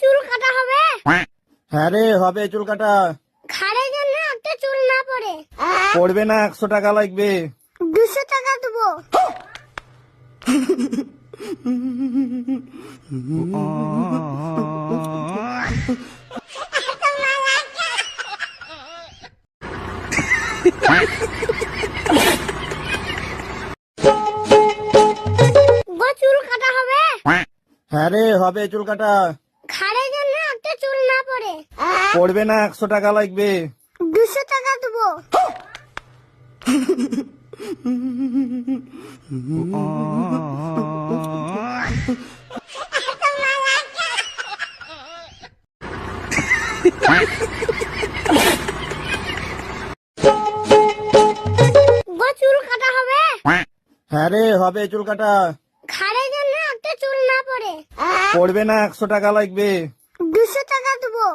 চুল কাটা হবে? হ্যাঁ রে, হবে চুল কাটা। ঘাড়ের জন্য একটা চুল না পড়ে। পড়বে না, 100 টাকা লাগবে। 200 টাকা দেবো। চুল কাটা হবে? হ্যাঁ রে, হবে চুল কাটা। ঘাড়ের জন্য একটা চুল না পড়ে। পড়বে না, 100 টাকা লাগবে। 200 টাকা দেবো। চুল কাটা হবে? হ্যাঁ রে, হবে চুল কাটা। ঘাড়ের জন্য একটা চুল না পড়ে। পড়বে না, 100 টাকা লাগবে। 200 টাকা দেবো।